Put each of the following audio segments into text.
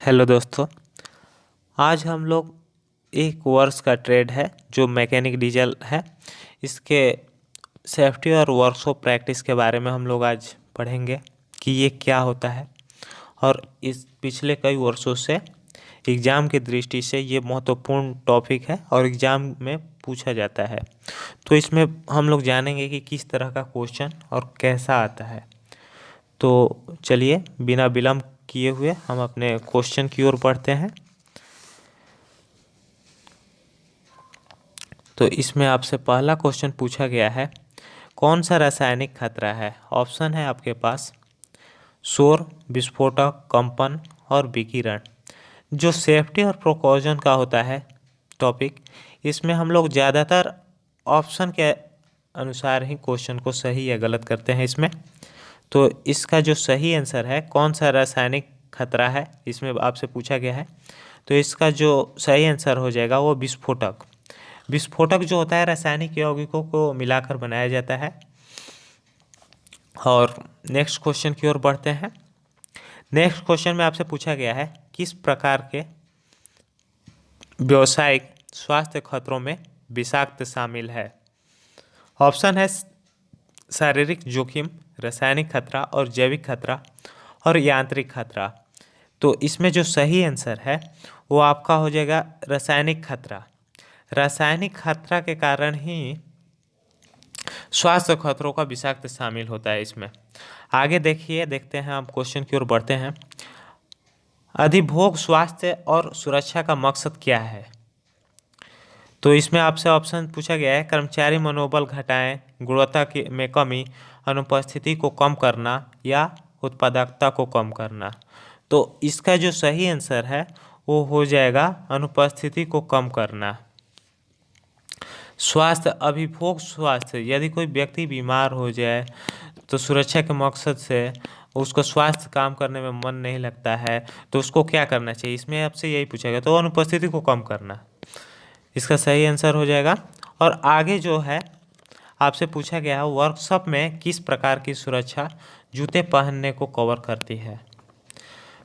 Hello दोस्तों। आज हम लोग एक वर्ष का ट्रेड है जो मैकेनिक डीजल है, इसके सेफ्टी और वर्कशॉप प्रैक्टिस के बारे में हम लोग आज पढ़ेंगे कि ये क्या होता है। और इस पिछले कई वर्षों से एग्ज़ाम की दृष्टि से ये महत्वपूर्ण टॉपिक है और एग्ज़ाम में पूछा जाता है। तो इसमें हम लोग जानेंगे कि किस तरह का क्वेश्चन और कैसा आता है। तो चलिए बिना विलम्ब किए हुए हम अपने क्वेश्चन की ओर बढ़ते हैं। तो इसमें आपसे पहला क्वेश्चन पूछा गया है, कौन सा रासायनिक खतरा है। ऑप्शन है आपके पास शोर, विस्फोटक, कंपन और विकिरण। जो सेफ्टी और प्रिकॉशन का होता है टॉपिक, इसमें हम लोग ज़्यादातर ऑप्शन के अनुसार ही क्वेश्चन को सही या गलत करते हैं इसमें। तो इसका जो सही आंसर है कौन सा रासायनिक खतरा है, इसमें आपसे पूछा गया है। तो इसका जो सही आंसर हो जाएगा वो विस्फोटक। विस्फोटक जो होता है रासायनिक यौगिकों को मिलाकर बनाया जाता है। और नेक्स्ट क्वेश्चन की ओर बढ़ते हैं। नेक्स्ट क्वेश्चन में आपसे पूछा गया है, किस प्रकार के व्यावसायिक स्वास्थ्य खतरों में विषाक्त शामिल है। ऑप्शन है शारीरिक जोखिम, रासायनिक खतरा और जैविक खतरा और यांत्रिक खतरा। तो इसमें जो सही आंसर है वो आपका हो जाएगा रासायनिक खतरा। रासायनिक खतरा के कारण ही स्वास्थ्य खतरों का विषाक्त शामिल होता है इसमें। आगे देखते हैं, हम क्वेश्चन की ओर बढ़ते हैं। अधिभोग स्वास्थ्य और सुरक्षा का मकसद क्या है। तो इसमें आपसे ऑप्शन पूछा गया है, कर्मचारी मनोबल घटाएं, गुणवत्ता में कमी, अनुपस्थिति को कम करना या उत्पादकता को कम करना। तो इसका जो सही आंसर है वो हो जाएगा अनुपस्थिति को कम करना। स्वास्थ्य, अभिभोग स्वास्थ्य, यदि कोई व्यक्ति बीमार हो जाए तो सुरक्षा के मकसद से उसको स्वास्थ्य काम करने में मन नहीं लगता है तो उसको क्या करना चाहिए, इसमें आपसे यही पूछा गया। तो अनुपस्थिति को कम करना इसका सही आंसर हो जाएगा। और आगे जो है आपसे पूछा गया है, वर्कशॉप में किस प्रकार की सुरक्षा जूते पहनने को कवर करती है।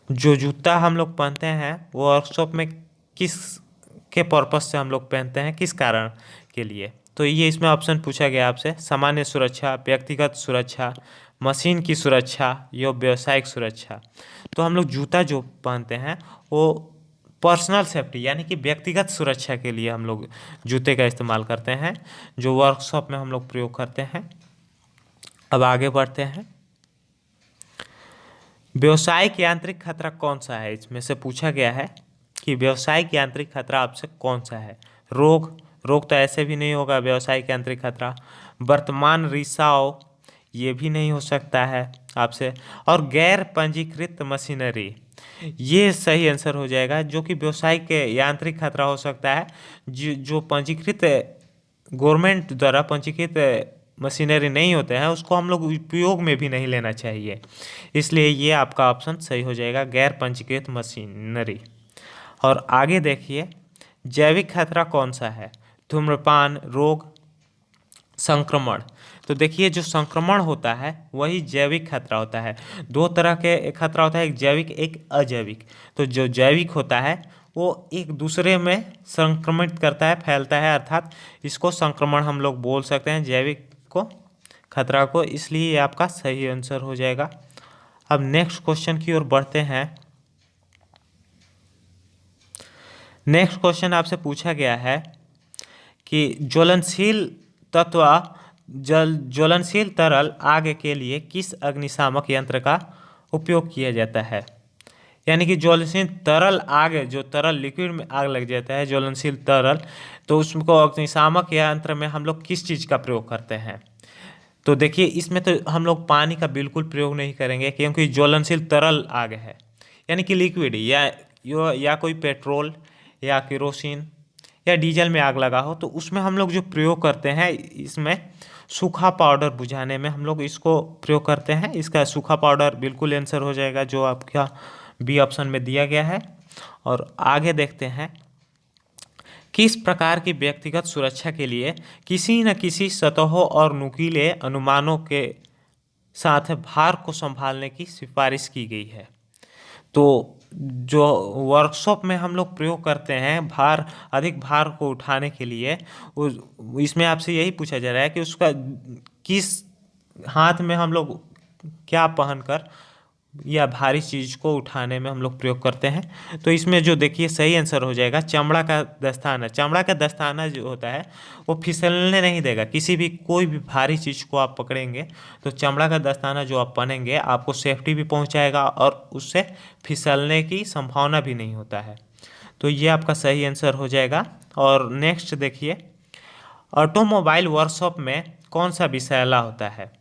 जो जूता हम लोग पहनते हैं वो वर्कशॉप में किस के पर्पस से हम लोग पहनते हैं, किस कारण के लिए। तो ये इसमें ऑप्शन पूछा गया आपसे, सामान्य सुरक्षा, व्यक्तिगत सुरक्षा, मशीन की सुरक्षा या व्यावसायिक सुरक्षा। तो हम लोग जूता जो पहनते हैं वो पर्सनल सेफ्टी यानी कि व्यक्तिगत सुरक्षा के लिए हम लोग जूते का इस्तेमाल करते हैं, जो वर्कशॉप में हम लोग प्रयोग करते हैं। अब आगे बढ़ते हैं। व्यावसायिक यांत्रिक खतरा कौन सा है, इसमें से पूछा गया है कि व्यावसायिक यांत्रिक खतरा आपसे कौन सा है। रोग तो ऐसे भी नहीं होगा व्यावसायिक यांत्रिक खतरा। वर्तमान रिसाव ये भी नहीं हो सकता है आपसे। और गैर पंजीकृत मशीनरी, ये सही आंसर हो जाएगा। जो कि व्यावसायिक यांत्रिक खतरा हो सकता है जो पंजीकृत गवर्नमेंट द्वारा पंजीकृत मशीनरी नहीं होते हैं, उसको हम लोग उपयोग में भी नहीं लेना चाहिए। इसलिए ये आपका ऑप्शन सही हो जाएगा, गैर पंजीकृत मशीनरी। और आगे देखिए, जैविक खतरा कौन सा है। धूम्रपान, रोग, संक्रमण। तो देखिए जो संक्रमण होता है वही जैविक खतरा होता है। दो तरह के खतरा होता है, एक जैविक एक अजैविक। तो जो जैविक होता है वो एक दूसरे में संक्रमित करता है, फैलता है, अर्थात इसको संक्रमण हम लोग बोल सकते हैं, जैविक को खतरा को। इसलिए ये आपका सही आंसर हो जाएगा। अब नेक्स्ट क्वेश्चन की ओर बढ़ते हैं। नेक्स्ट क्वेश्चन आपसे पूछा गया है कि ज्वलनशील तत्व ज्वलनशील तरल आग के लिए किस अग्निशामक यंत्र का उपयोग किया जाता है। यानी कि ज्वलनशील तरल आग, जो तरल लिक्विड में आग लग जाता है ज्वलनशील तरल, तो उसको अग्निशामक यंत्र में हम लोग किस चीज़ का प्रयोग करते हैं। तो देखिए इसमें तो हम लोग पानी का बिल्कुल प्रयोग नहीं करेंगे क्योंकि ज्वलनशील तरल आग है, यानी कि लिक्विड या कोई पेट्रोल या केरोसिन या डीजल में आग लगा हो तो उसमें हम लोग जो प्रयोग करते हैं, इसमें सूखा पाउडर बुझाने में हम लोग इसको प्रयोग करते हैं। इसका सूखा पाउडर बिल्कुल आंसर हो जाएगा जो आपका बी ऑप्शन में दिया गया है। और आगे देखते हैं, किस प्रकार की व्यक्तिगत सुरक्षा के लिए किसी न किसी सतहों और नुकीले अनुमानों के साथ भार को संभालने की सिफारिश की गई है। तो जो वर्कशॉप में हम लोग प्रयोग करते हैं अधिक भार को उठाने के लिए, इसमें आपसे यही पूछा जा रहा है कि उसका किस हाथ में हम लोग क्या पहनकर या भारी चीज को उठाने में हम लोग प्रयोग करते हैं। तो इसमें जो देखिए सही आंसर हो जाएगा चमड़ा का दस्ताना। चमड़ा का दस्ताना जो होता है वो फिसलने नहीं देगा। कोई भी भारी चीज को आप पकड़ेंगे तो चमड़ा का दस्ताना जो आप पहनेंगे आपको सेफ्टी भी पहुंचाएगा और उससे फिसलने की संभावना भी नहीं होता है। तो ये आपका सही आंसर हो जाएगा। और नेक्स्ट देखिए, ऑटोमोबाइल वर्कशॉप में कौन सा विषैला होता है।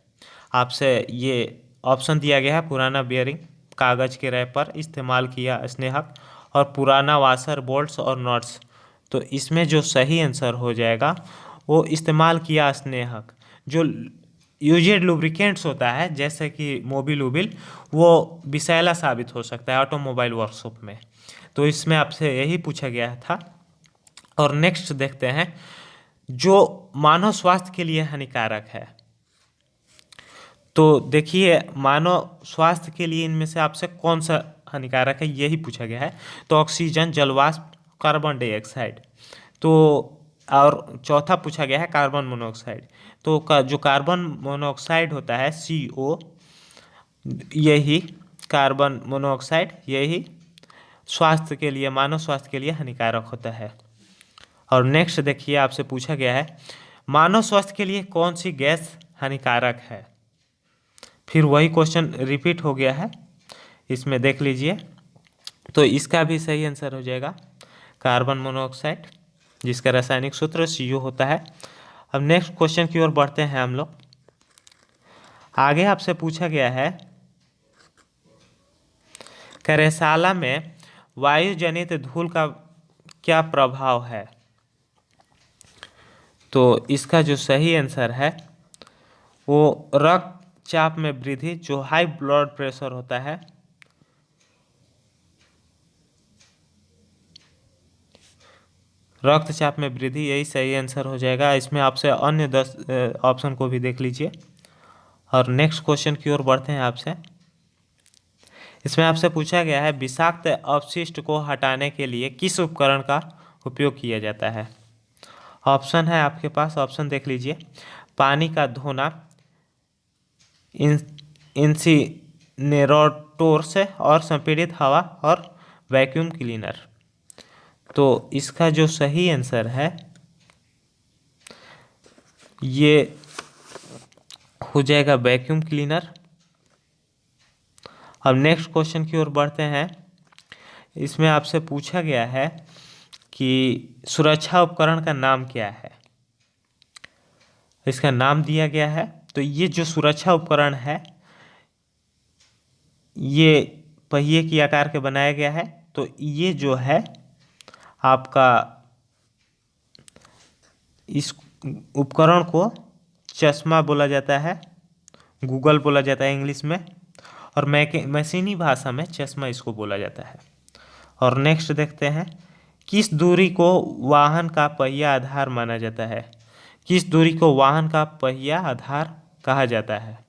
आपसे ये ऑप्शन दिया गया है, पुराना बियरिंग, कागज के रैपर, इस्तेमाल किया स्नेहक और पुराना वाशर बोल्ट्स और नट्स। तो इसमें जो सही आंसर हो जाएगा वो इस्तेमाल किया स्नेहक। जो यूजेड लुब्रिकेंट्स होता है जैसे कि मोबिल उबिल, वो विषैला साबित हो सकता है ऑटोमोबाइल वर्कशॉप में। तो इसमें आपसे यही पूछा गया था। और नेक्स्ट देखते हैं, जो मानव स्वास्थ्य के लिए हानिकारक है। तो देखिए मानव स्वास्थ्य के लिए इनमें से आपसे कौन सा हानिकारक है यही पूछा गया है। तो ऑक्सीजन, जलवाष्प, कार्बन डाइऑक्साइड। तो और चौथा पूछा गया है कार्बन मोनोऑक्साइड। तो जो कार्बन मोनोऑक्साइड होता है CO, यही कार्बन मोनोऑक्साइड यही स्वास्थ्य के लिए, मानव स्वास्थ्य के लिए हानिकारक होता है। और नेक्स्ट देखिए आपसे पूछा गया है, मानव स्वास्थ्य के लिए कौन सी गैस हानिकारक है। फिर वही क्वेश्चन रिपीट हो गया है, इसमें देख लीजिए। तो इसका भी सही आंसर हो जाएगा कार्बन मोनोऑक्साइड, जिसका रासायनिक सूत्र CO होता है। अब नेक्स्ट क्वेश्चन की ओर बढ़ते हैं हम लोग। आगे आपसे पूछा गया है, कार्यशाला में वायु जनित धूल का क्या प्रभाव है। तो इसका जो सही आंसर है वो रक्तचाप में वृद्धि, जो हाई ब्लड प्रेशर होता है, रक्तचाप में वृद्धि, यही सही आंसर हो जाएगा। इसमें आपसे अन्य 10 ऑप्शन को भी देख लीजिए। और नेक्स्ट क्वेश्चन की ओर बढ़ते हैं आपसे। इसमें आपसे पूछा गया है, विषाक्त अपशिष्ट को हटाने के लिए किस उपकरण का उपयोग किया जाता है। ऑप्शन है आपके पास, ऑप्शन देख लीजिए। पानी का धोना, इंसिनेरोटर से, और संपीड़ित हवा, और वैक्यूम क्लीनर। तो इसका जो सही आंसर है ये हो जाएगा वैक्यूम क्लीनर। अब नेक्स्ट क्वेश्चन की ओर बढ़ते हैं। इसमें आपसे पूछा गया है कि सुरक्षा उपकरण का नाम क्या है। इसका नाम दिया गया है। तो ये जो सुरक्षा उपकरण है ये पहिए की आकार के बनाया गया है। तो ये जो है आपका, इस उपकरण को चश्मा बोला जाता है, गूगल बोला जाता है इंग्लिश में, और मशीनी भाषा में चश्मा इसको बोला जाता है। और नेक्स्ट देखते हैं, किस दूरी को वाहन का पहिया आधार माना जाता है। किस दूरी को वाहन का पहिया आधार कहा जाता है।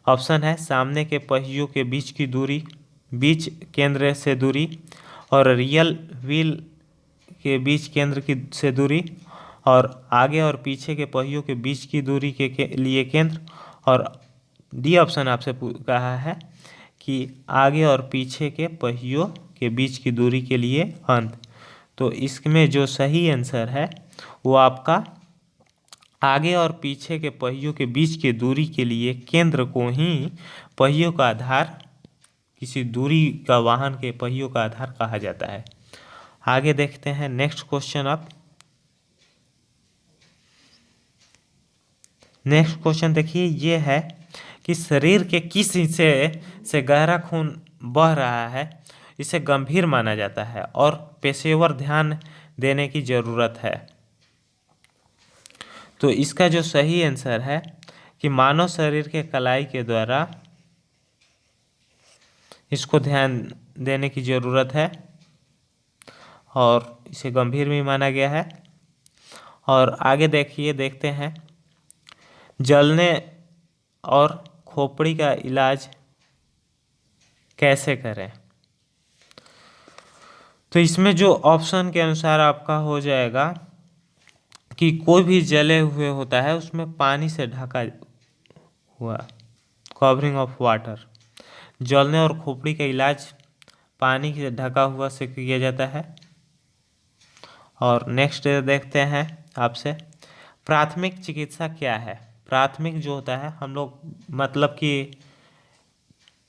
ऑप्शन है, सामने के पहियों के बीच की दूरी, बीच केंद्र से दूरी, और रियल व्हील के बीच केंद्र की से दूरी, और आगे और पीछे के पहियों के बीच की दूरी के लिए केंद्र, और डी ऑप्शन आपसे कहा है कि आगे और पीछे के पहियों के बीच की दूरी के लिए अंत। तो इसमें जो सही आंसर है वो आपका आगे और पीछे के पहियों के बीच की दूरी के लिए केंद्र को ही पहियों का आधार, किसी दूरी का वाहन के पहियों का आधार कहा जाता है। आगे देखते हैं नेक्स्ट क्वेश्चन। अब नेक्स्ट क्वेश्चन देखिए, ये है कि शरीर के किस हिस्से से गहरा खून बह रहा है इसे गंभीर माना जाता है और पेशेवर ध्यान देने की जरूरत है। तो इसका जो सही आंसर है कि मानव शरीर के कलाई के द्वारा इसको ध्यान देने की ज़रूरत है और इसे गंभीर भी माना गया है। और आगे देखते हैं, जलने और खोपड़ी का इलाज कैसे करें। तो इसमें जो ऑप्शन के अनुसार आपका हो जाएगा कि कोई भी जले हुए होता है उसमें पानी से ढका हुआ, कवरिंग ऑफ वाटर। जलने और खोपड़ी का इलाज पानी से ढका हुआ से किया जाता है। और नेक्स्ट देखते हैं आपसे, प्राथमिक चिकित्सा क्या है। प्राथमिक जो होता है, हम लोग मतलब कि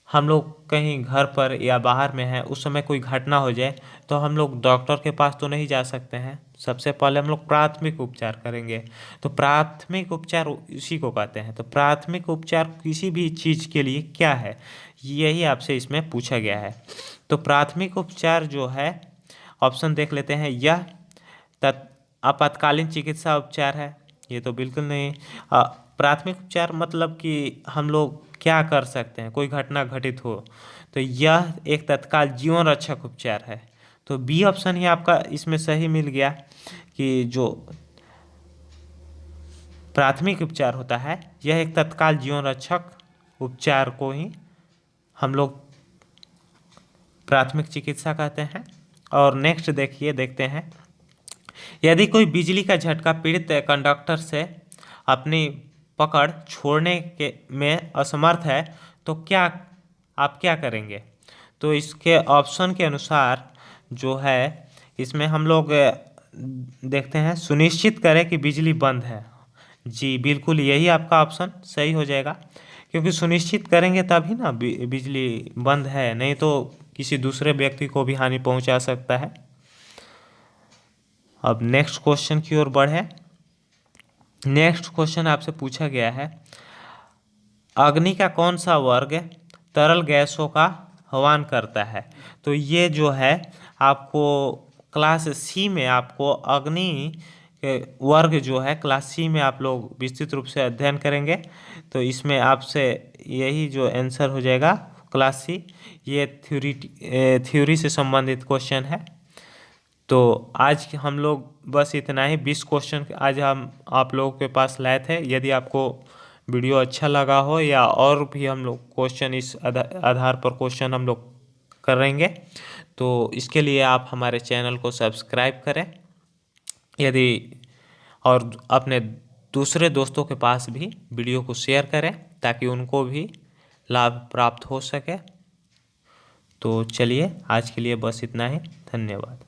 हम लोग कहीं घर पर या बाहर में हैं, उस समय कोई घटना हो जाए तो हम लोग डॉक्टर के पास तो नहीं जा सकते हैं, सबसे पहले हम लोग प्राथमिक उपचार करेंगे। तो प्राथमिक उपचार उसी को कहते हैं। तो प्राथमिक उपचार किसी भी चीज़ के लिए क्या है, यही आपसे इसमें पूछा गया है। तो प्राथमिक उपचार जो है, ऑप्शन देख लेते हैं। यह आपातकालीन चिकित्सा उपचार है, ये तो बिल्कुल नहीं। प्राथमिक उपचार मतलब कि हम लोग क्या कर सकते हैं, कोई घटना घटित हो तो यह एक तत्काल जीवन रक्षक उपचार है। तो बी ऑप्शन ही आपका इसमें सही मिल गया कि जो प्राथमिक उपचार होता है यह एक तत्काल जीवन रक्षक उपचार को ही हम लोग प्राथमिक चिकित्सा कहते हैं। और नेक्स्ट देखते हैं, यदि कोई बिजली का झटका पीड़ित कंडक्टर से अपनी पकड़ छोड़ने के में असमर्थ है तो क्या आप क्या करेंगे। तो इसके ऑप्शन के अनुसार जो है इसमें हम लोग देखते हैं, सुनिश्चित करें कि बिजली बंद है। जी बिल्कुल, यही आपका ऑप्शन सही हो जाएगा, क्योंकि सुनिश्चित करेंगे तभी ना बिजली बंद है, नहीं तो किसी दूसरे व्यक्ति को भी हानि पहुंचा सकता है। अब नेक्स्ट क्वेश्चन की ओर बढ़े। नेक्स्ट क्वेश्चन आपसे पूछा गया है, अग्नि का कौन सा वर्ग तरल गैसों का हवन करता है। तो ये जो है आपको क्लास सी में आपको अग्नि वर्ग जो है क्लास सी में आप लोग विस्तृत रूप से अध्ययन करेंगे। तो इसमें आपसे यही जो आंसर हो जाएगा क्लास सी, ये थ्योरी से संबंधित क्वेश्चन है। तो आज हम लोग बस इतना ही, 20 क्वेश्चन आज हम आप लोगों के पास लाए थे। यदि आपको वीडियो अच्छा लगा हो या और भी हम लोग क्वेश्चन इस आधार पर क्वेश्चन हम लोग करेंगे, तो इसके लिए आप हमारे चैनल को सब्सक्राइब करें, यदि और अपने दूसरे दोस्तों के पास भी वीडियो को शेयर करें ताकि उनको भी लाभ प्राप्त हो सके। तो चलिए आज के लिए बस इतना ही, धन्यवाद।